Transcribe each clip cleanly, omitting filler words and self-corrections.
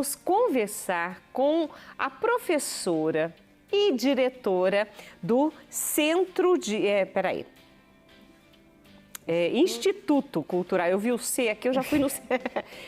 Vamos conversar com a professora e diretora do Centro de... Instituto Cultural. Eu vi o C aqui, eu já fui no C.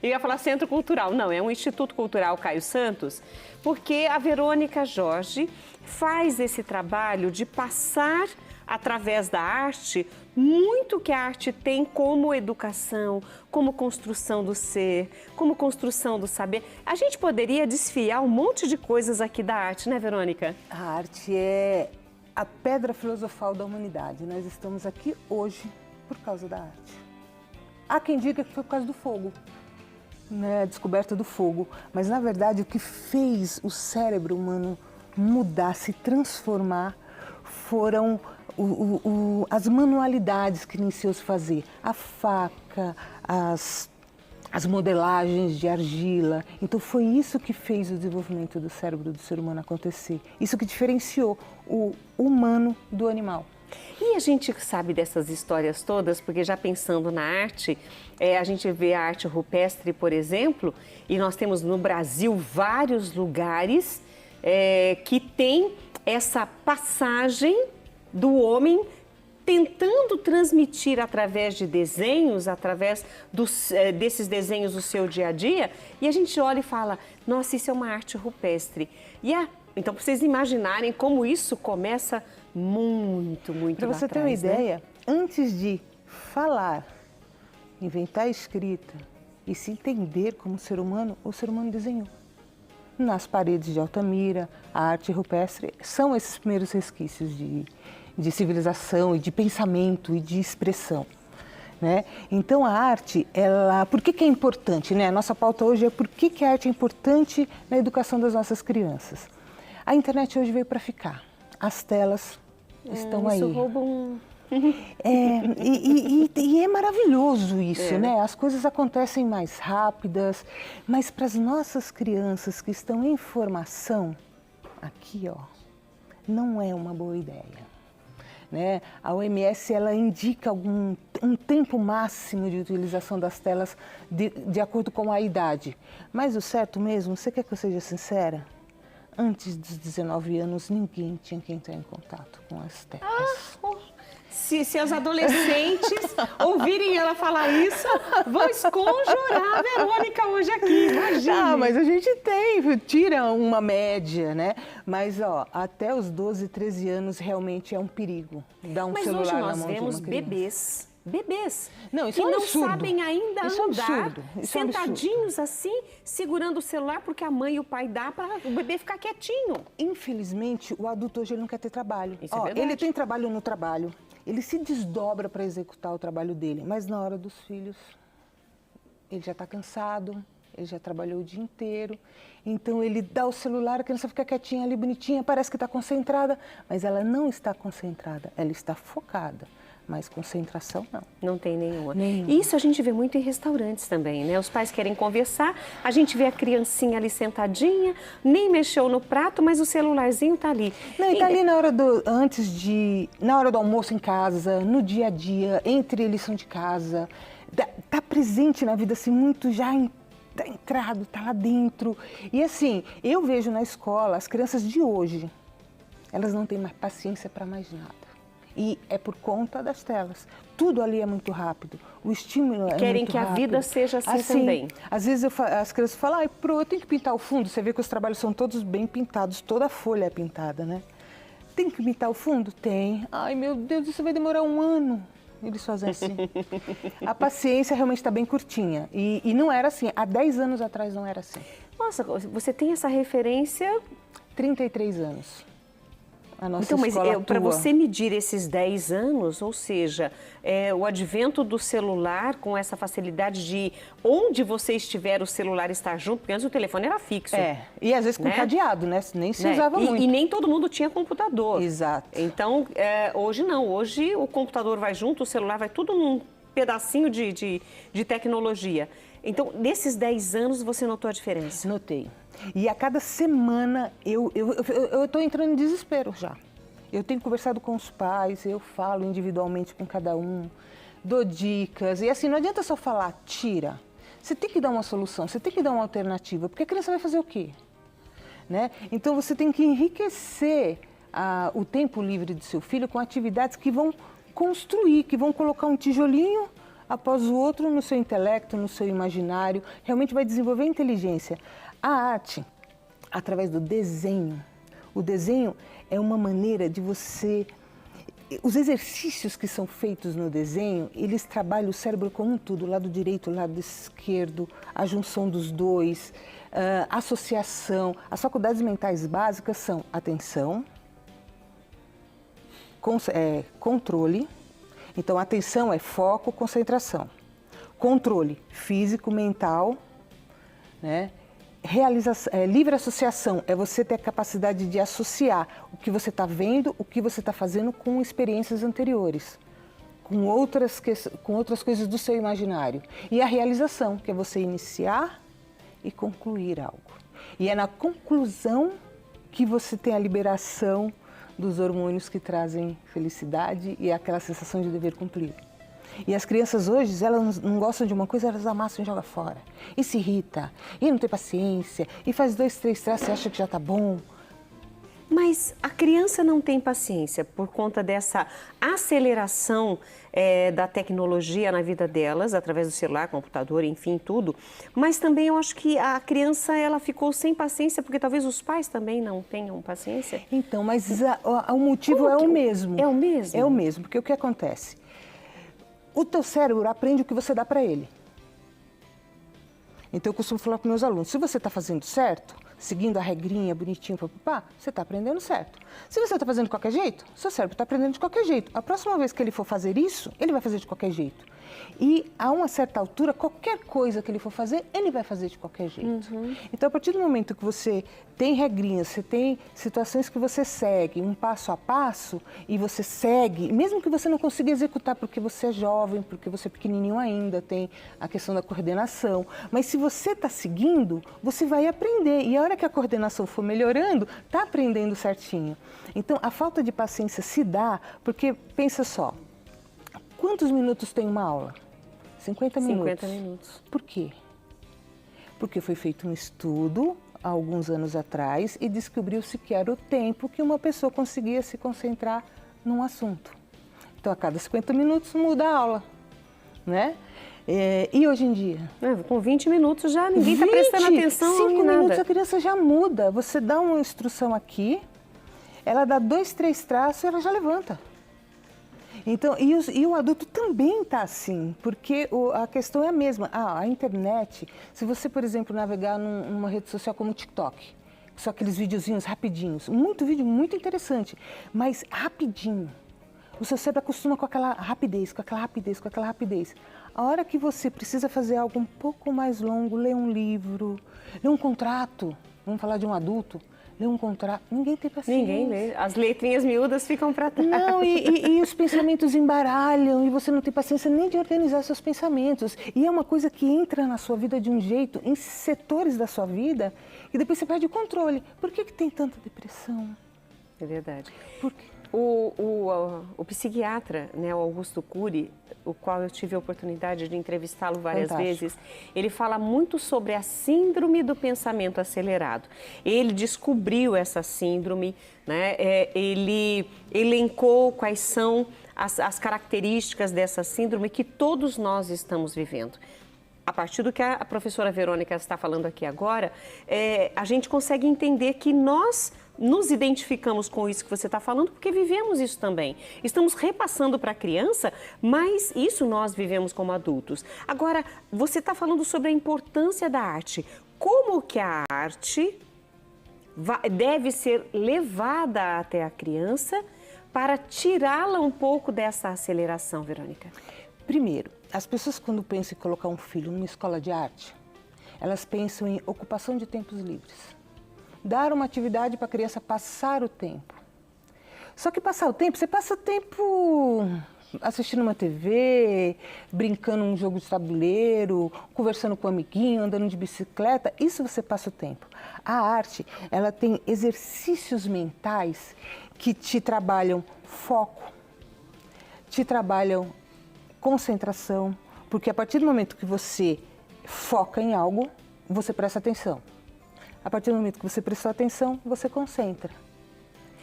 Eu ia falar Centro Cultural. Não, é um Instituto Cultural Caio Santos, porque a Verônica Jorge faz esse trabalho de passar, através da arte, muito que a arte tem como educação, como construção do ser, como construção do saber. A gente poderia desfiar um monte de coisas aqui da arte, né, Verônica? A arte é a pedra filosofal da humanidade. Nós estamos aqui hoje por causa da arte. Há quem diga que foi por causa do fogo, né? A descoberta do fogo. Mas, na verdade, o que fez o cérebro humano mudar, se transformar, foram as manualidades que iniciou-se fazer. A faca, as modelagens de argila. Então, foi isso que fez o desenvolvimento do cérebro do ser humano acontecer. Isso que diferenciou o humano do animal. E a gente sabe dessas histórias todas, porque já pensando na arte, a gente vê a arte rupestre, por exemplo, e nós temos no Brasil vários lugares que tem essa passagem do homem tentando transmitir através de desenhos, através desses desenhos do seu dia a dia, e a gente olha e fala, nossa, isso é uma arte rupestre. Então, para vocês imaginarem como isso começa muito lá atrás. Para você ter uma ideia, antes de falar, inventar a escrita e se entender como ser humano, o ser humano desenhou. Nas paredes de Altamira, a arte rupestre são esses primeiros resquícios de civilização e de pensamento e de expressão, né? Então a arte, por que é importante, né? A nossa pauta hoje é por que a arte é importante na educação das nossas crianças. A internet hoje veio para ficar, as telas estão aí. Isso rouba E é maravilhoso isso, né? As coisas acontecem mais rápidas, mas para as nossas crianças que estão em formação, aqui, ó, não é uma boa ideia, né? A OMS, ela indica um tempo máximo de utilização das telas de acordo com a idade. Mas o certo mesmo, você quer que eu seja sincera? Antes dos 19 anos, ninguém tinha que entrar em contato com as telas. Se os adolescentes ouvirem ela falar isso, vão esconjurar a Verônica hoje aqui, imagina. Ah, mas a gente tira uma média, né? Mas, ó, até os 12, 13 anos realmente é um perigo dar um celular na mão de uma criança. Mas hoje nós vemos bebês não, isso que é um não absurdo. Sabem ainda isso andar, é um absurdo. Isso sentadinhos assim, segurando o celular porque a mãe e o pai dá para o bebê ficar quietinho. Infelizmente, o adulto hoje ele não quer ter trabalho. Isso é verdade. Ele tem trabalho no trabalho, ele se desdobra para executar o trabalho dele, mas na hora dos filhos, ele já está cansado, ele já trabalhou o dia inteiro, então ele dá o celular, a criança fica quietinha ali, bonitinha, parece que está concentrada, mas ela não está concentrada, ela está focada. Mas concentração não. Não tem nenhuma. Isso a gente vê muito em restaurantes também, né? Os pais querem conversar, a gente vê a criancinha ali sentadinha, nem mexeu no prato, mas o celularzinho tá ali. Não, e tá ali na hora na hora do almoço em casa, no dia a dia, entre lição de casa, tá presente na vida assim muito já tá entrado, tá lá dentro. E assim, eu vejo na escola as crianças de hoje, elas não têm mais paciência para mais nada. E é por conta das telas. Tudo ali é muito rápido. O estímulo é muito rápido. Querem que a vida seja assim também. Às vezes as crianças falam, eu tenho que pintar o fundo. Você vê que os trabalhos são todos bem pintados, toda a folha é pintada, né? Tem que pintar o fundo? Tem. Ai, meu Deus, isso vai demorar 1 ano. Eles fazem assim. A paciência realmente está bem curtinha. E não era assim. Há 10 anos atrás não era assim. Nossa, você tem essa referência... 33 anos. Então, mas para você medir esses 10 anos, ou seja, o advento do celular com essa facilidade de onde você estiver, o celular estar junto, porque antes o telefone era fixo. E às vezes com cadeado, né? Nem se usava muito. E nem todo mundo tinha computador. Exato. Então, hoje não. Hoje o computador vai junto, o celular vai tudo num pedacinho de tecnologia. Então, nesses 10 anos, você notou a diferença? Notei. E a cada semana eu estou entrando em desespero já. Eu tenho conversado com os pais, eu falo individualmente com cada um, dou dicas. E assim, não adianta só falar, tira. Você tem que dar uma solução, você tem que dar uma alternativa, porque a criança vai fazer o quê? Né? Então você tem que enriquecer o tempo livre do seu filho com atividades que vão construir, que vão colocar um tijolinho após o outro no seu intelecto, no seu imaginário, realmente vai desenvolver a inteligência. A arte, através do desenho, o desenho é uma maneira de você... Os exercícios que são feitos no desenho, eles trabalham o cérebro como um todo, o lado direito, o lado esquerdo, a junção dos dois, associação. As faculdades mentais básicas são atenção, controle. Então, atenção é foco, concentração. Controle físico, mental, né? Livre associação é você ter a capacidade de associar o que você está vendo, o que você está fazendo com experiências anteriores, com outras coisas do seu imaginário. E a realização, que é você iniciar e concluir algo. E é na conclusão que você tem a liberação dos hormônios que trazem felicidade e aquela sensação de dever cumprido. E as crianças hoje, elas não gostam de uma coisa, elas amassam e jogam fora. E se irrita, e não tem paciência, e faz 2, 3 traços e acha que já está bom. Mas a criança não tem paciência por conta dessa aceleração da tecnologia na vida delas, através do celular, computador, enfim, tudo. Mas também eu acho que a criança ela ficou sem paciência, porque talvez os pais também não tenham paciência. Então, mas o motivo é o mesmo. É o mesmo? É o mesmo, porque o que acontece? O teu cérebro aprende o que você dá para ele. Então, eu costumo falar para meus alunos, se você está fazendo certo, seguindo a regrinha bonitinho, papapá, você está aprendendo certo. Se você está fazendo de qualquer jeito, seu cérebro está aprendendo de qualquer jeito. A próxima vez que ele for fazer isso, ele vai fazer de qualquer jeito. E a uma certa altura, qualquer coisa que ele for fazer, ele vai fazer de qualquer jeito. Então, a partir do momento que você tem regrinhas, você tem situações que você segue, um passo a passo, e você segue, mesmo que você não consiga executar porque você é jovem, porque você é pequenininho ainda, tem a questão da coordenação, mas se você está seguindo, você vai aprender. E a hora que a coordenação for melhorando, está aprendendo certinho. Então, a falta de paciência se dá porque, pensa só, quantos minutos tem uma aula? 50 minutos. 50 minutos. Por quê? Porque foi feito um estudo há alguns anos atrás e descobriu-se que era o tempo que uma pessoa conseguia se concentrar num assunto. Então, a cada 50 minutos muda a aula, né? E hoje em dia? Com 20 minutos já ninguém está prestando atenção 5 em nada. minutos a criança já muda. Você dá uma instrução aqui, ela dá 2, 3 traços e ela já levanta. Então, e o adulto também está assim, porque a questão é a mesma. A internet, se você, por exemplo, navegar numa rede social como o TikTok, que são aqueles videozinhos rapidinhos, muito vídeo, muito interessante, mas rapidinho. O seu cérebro acostuma com aquela rapidez, com aquela rapidez, com aquela rapidez. A hora que você precisa fazer algo um pouco mais longo, ler um livro, ler um contrato, vamos falar de um adulto, ler um contrato, ninguém tem paciência. Ninguém lê, as letrinhas miúdas ficam para trás. Não, e os pensamentos embaralham e você não tem paciência nem de organizar seus pensamentos. E é uma coisa que entra na sua vida de um jeito, em setores da sua vida, e depois você perde o controle. Por que tem tanta depressão? É verdade. Por quê? O psiquiatra, né, o Augusto Cury, o qual eu tive a oportunidade de entrevistá-lo várias vezes, ele fala muito sobre a síndrome do pensamento acelerado. Ele descobriu essa síndrome, né, ele elencou quais são as características dessa síndrome que todos nós estamos vivendo. A partir do que a professora Verônica está falando aqui agora, a gente consegue entender que nós nos identificamos com isso que você está falando porque vivemos isso também. Estamos repassando para a criança, mas isso nós vivemos como adultos. Agora, você está falando sobre a importância da arte. Como que a arte deve ser levada até a criança para tirá-la um pouco dessa aceleração, Verônica? Primeiro, as pessoas quando pensam em colocar um filho numa escola de arte, elas pensam em ocupação de tempos livres. Dar uma atividade para a criança passar o tempo. Só que passar o tempo, você passa o tempo assistindo uma TV, brincando um jogo de tabuleiro, conversando com um amiguinho, andando de bicicleta, isso você passa o tempo. A arte, ela tem exercícios mentais que te trabalham foco, te trabalham concentração, porque a partir do momento que você foca em algo, você presta atenção. A partir do momento que você prestou atenção, você concentra.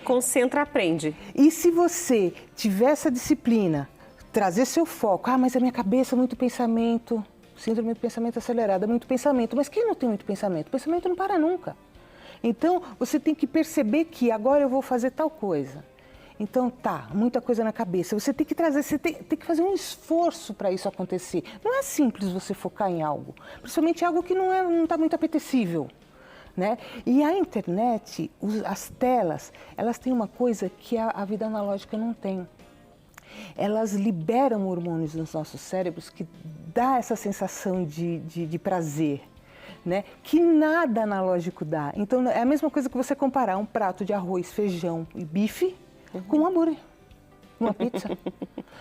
Concentra, aprende. E se você tiver essa disciplina, trazer seu foco, mas a minha cabeça, muito pensamento, síndrome do pensamento acelerado, muito pensamento. Mas quem não tem muito pensamento? O pensamento não para nunca. Então, você tem que perceber que agora eu vou fazer tal coisa. Então, muita coisa na cabeça. Você tem que trazer, você tem que fazer um esforço para isso acontecer. Não é simples você focar em algo, principalmente algo que não está muito apetecível, né? E a internet, as telas, elas têm uma coisa que a vida analógica não tem. Elas liberam hormônios nos nossos cérebros que dá essa sensação de prazer, né? Que nada analógico dá. Então, é a mesma coisa que você comparar um prato de arroz, feijão e bife com um hambúrguer, uma pizza.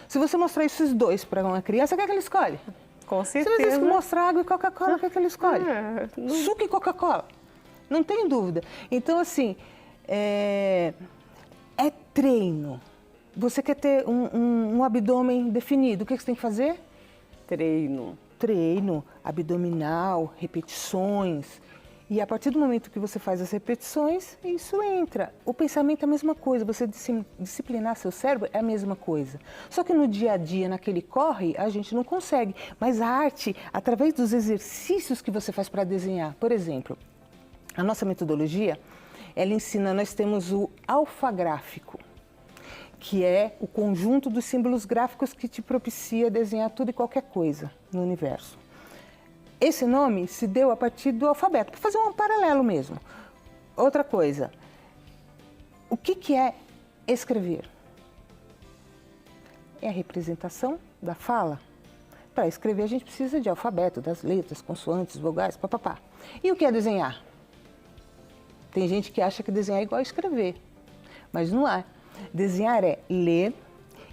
Se você mostrar esses dois para uma criança, o que é que ela escolhe? Com certeza. Se você mostrar água e Coca-Cola, o que é que ela escolhe? Suco e Coca-Cola. Não tenho dúvida. Então, assim, é treino. Você quer ter um abdômen definido, o que você tem que fazer? Treino. Treino, abdominal, repetições. E a partir do momento que você faz as repetições, isso entra. O pensamento é a mesma coisa, você disciplinar seu cérebro é a mesma coisa. Só que no dia a dia, naquele corre, a gente não consegue. Mas a arte, através dos exercícios que você faz para desenhar, por exemplo, a nossa metodologia, ela ensina, nós temos o alfagráfico, que é o conjunto dos símbolos gráficos que te propicia desenhar tudo e qualquer coisa no universo. Esse nome se deu a partir do alfabeto, para fazer um paralelo mesmo. Outra coisa, o que é escrever? É a representação da fala. Para escrever a gente precisa de alfabeto, das letras, consoantes, vogais, papapá. E o que é desenhar? Tem gente que acha que desenhar é igual a escrever, mas não é. Desenhar é ler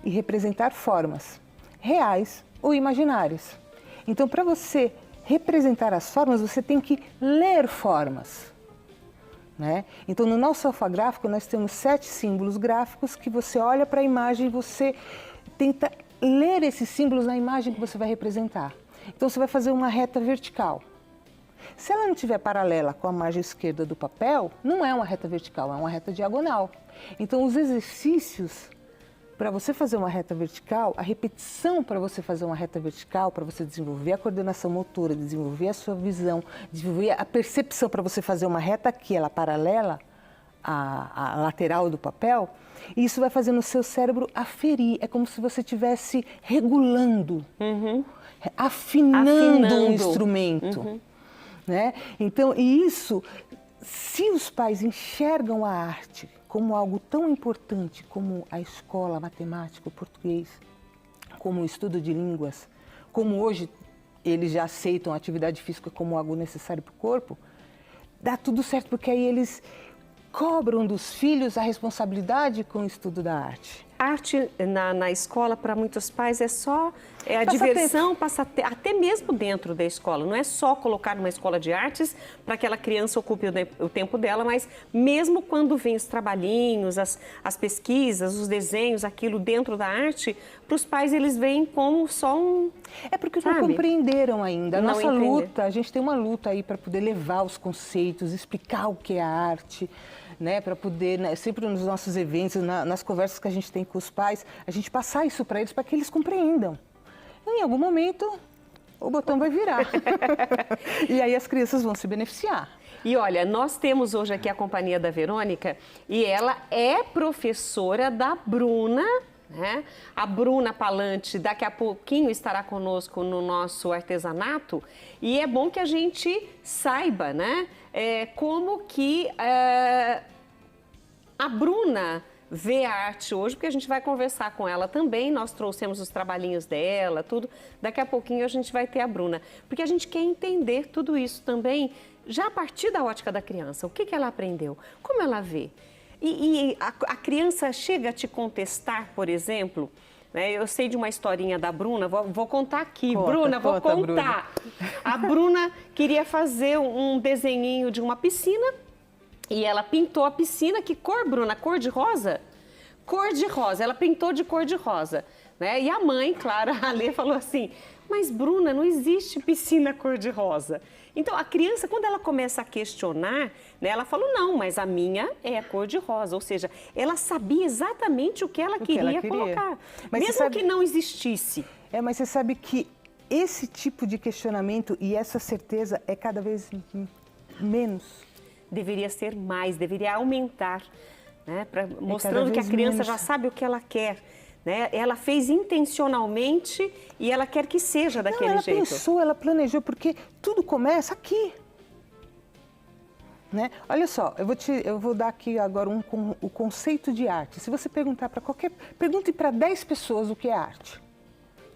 e representar formas, reais ou imaginárias. Então, para você representar as formas, você tem que ler formas, né? Então, no nosso alfagráfico, nós temos 7 símbolos gráficos que você olha para a imagem e você tenta ler esses símbolos na imagem que você vai representar. Então, você vai fazer uma reta vertical. Se ela não estiver paralela com a margem esquerda do papel, não é uma reta vertical, é uma reta diagonal. Então, os exercícios para você fazer uma reta vertical, a repetição para você fazer uma reta vertical, para você desenvolver a coordenação motora, desenvolver a sua visão, desenvolver a percepção para você fazer uma reta aqui, ela paralela à lateral do papel, e isso vai fazer no seu cérebro aferir. É como se você estivesse regulando, afinando um instrumento. Né? Então, e isso, se os pais enxergam a arte como algo tão importante como a escola, a matemática, o português, como o estudo de línguas, como hoje eles já aceitam a atividade física como algo necessário para o corpo, dá tudo certo, porque aí eles cobram dos filhos a responsabilidade com o estudo da arte. Arte na escola, para muitos pais, é só a diversão, até mesmo dentro da escola. Não é só colocar numa escola de artes para que aquela criança ocupe o tempo dela, mas mesmo quando vem os trabalhinhos, as pesquisas, os desenhos, aquilo dentro da arte, para os pais eles veem como só um... É porque não compreenderam ainda. A nossa luta, a gente tem uma luta aí para poder levar os conceitos, explicar o que é a arte, né, para poder, né, sempre nos nossos eventos, nas conversas que a gente tem com os pais, a gente passar isso para eles, para que eles compreendam. Em algum momento, o botão vai virar. E aí as crianças vão se beneficiar. E olha, nós temos hoje aqui a companhia da Verônica e ela é professora da Bruna, né? A Bruna Palante daqui a pouquinho estará conosco no nosso artesanato e é bom que a gente saiba, né? Como que a Bruna vê a arte hoje, porque a gente vai conversar com ela também, nós trouxemos os trabalhinhos dela, tudo. Daqui a pouquinho a gente vai ter a Bruna, porque a gente quer entender tudo isso também, já a partir da ótica da criança, o que ela aprendeu, como ela vê. E a criança chega a te contestar, por exemplo, né? Eu sei de uma historinha da Bruna, vou contar aqui. Bruna, vou contar. Bruna. A Bruna queria fazer um desenhinho de uma piscina e ela pintou a piscina. Que cor, Bruna? Cor de rosa? Cor de rosa. Ela pintou de cor de rosa, né? E a mãe, claro, a Lê falou assim, Mas, Bruna, não existe piscina cor-de-rosa. Então, a criança, quando ela começa a questionar, né, ela falou, não, mas a minha é a cor-de-rosa. Ou seja, ela sabia exatamente o que ela queria colocar. Mas mesmo que não existisse. Mas você sabe que esse tipo de questionamento e essa certeza é cada vez menos. Deveria ser mais, deveria aumentar, né, mostrando que a criança já sabe o que ela quer. Né? Ela fez intencionalmente e ela quer que seja daquele jeito. Ela pensou, ela planejou, porque tudo começa aqui. Né? Olha só, eu vou dar aqui agora o conceito de arte. Se você perguntar para pergunte para 10 pessoas o que é arte.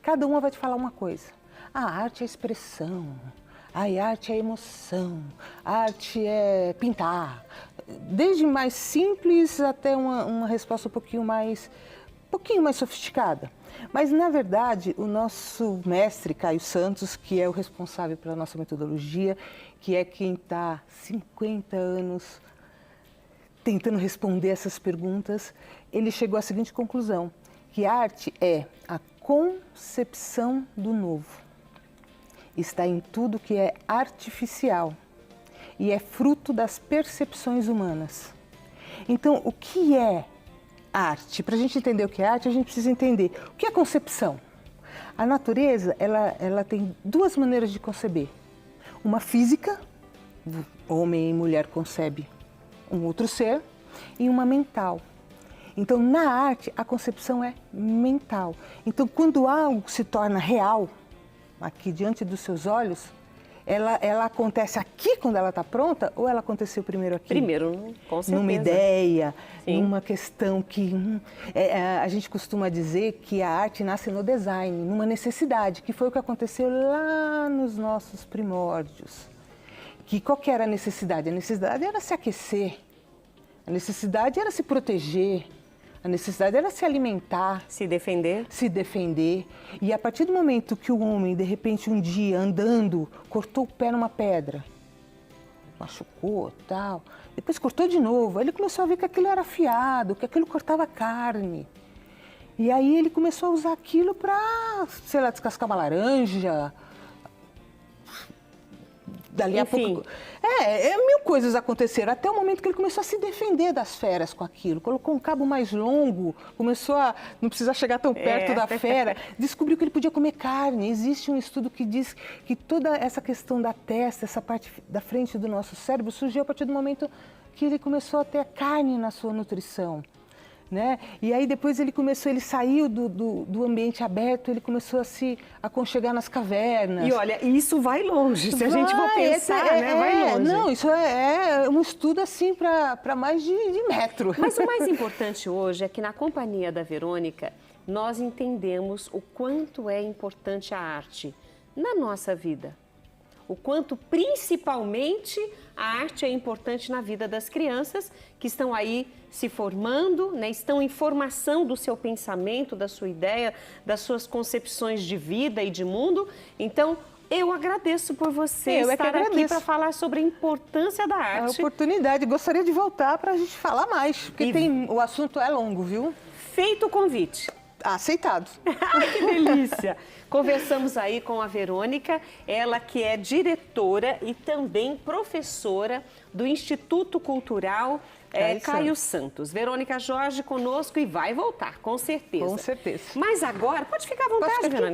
Cada uma vai te falar uma coisa. A arte é expressão, a arte é emoção, a arte é pintar. Desde mais simples até uma resposta um pouquinho mais sofisticada. Mas, na verdade, o nosso mestre, Caio Santos, que é o responsável pela nossa metodologia, que é quem está 50 anos tentando responder essas perguntas, ele chegou à seguinte conclusão, que a arte é a concepção do novo. Está em tudo que é artificial e é fruto das percepções humanas. Então, o que é arte? Para a gente entender o que é arte, a gente precisa entender o que é concepção. A natureza, ela tem duas maneiras de conceber. Uma física, homem e mulher concebem um outro ser, e uma mental. Então, na arte, a concepção é mental. Então, quando algo se torna real, aqui diante dos seus olhos, ela acontece aqui quando ela está pronta ou ela aconteceu primeiro aqui? Primeiro, com certeza. Numa ideia, Sim. numa questão que a gente costuma dizer que a arte nasce no design, numa necessidade, que foi o que aconteceu lá nos nossos primórdios. Que qual que era a necessidade? A necessidade era se aquecer, a necessidade era se proteger, a necessidade era se alimentar. Se defender. Se defender. E a partir do momento que o homem, de repente, um dia, andando, cortou o pé numa pedra, machucou e tal, depois cortou de novo, aí ele começou a ver que aquilo era afiado, que aquilo cortava carne. E aí ele começou a usar aquilo para, sei lá, descascar uma laranja. Dali a pouco... mil coisas aconteceram, até o momento que ele começou a se defender das feras com aquilo. Colocou um cabo mais longo, começou a não precisar chegar tão perto da fera, descobriu que ele podia comer carne. Existe um estudo que diz que toda essa questão da testa, essa parte da frente do nosso cérebro, surgiu a partir do momento que ele começou a ter carne na sua nutrição. Né? E aí depois ele saiu do ambiente aberto, ele começou a se aconchegar nas cavernas. E olha, isso vai longe, se a gente for pensar, né? Vai longe. Não, isso é um estudo assim para mais de metro. Mas o mais importante hoje é que na companhia da Verônica, nós entendemos o quanto é importante a arte na nossa vida. O quanto, principalmente, a arte é importante na vida das crianças que estão aí se formando, né? Estão em formação do seu pensamento, da sua ideia, das suas concepções de vida e de mundo. Então, eu agradeço por você estar aqui para falar sobre a importância da arte. A oportunidade. Gostaria de voltar para a gente falar mais, porque o assunto é longo, viu? Feito o convite. Aceitado. Ai, que delícia! Conversamos aí com a Verônica, ela que é diretora e também professora do Instituto Cultural Caio Santos. Verônica Jorge conosco e vai voltar, com certeza. Com certeza. Mas agora, pode ficar à vontade, Verônica.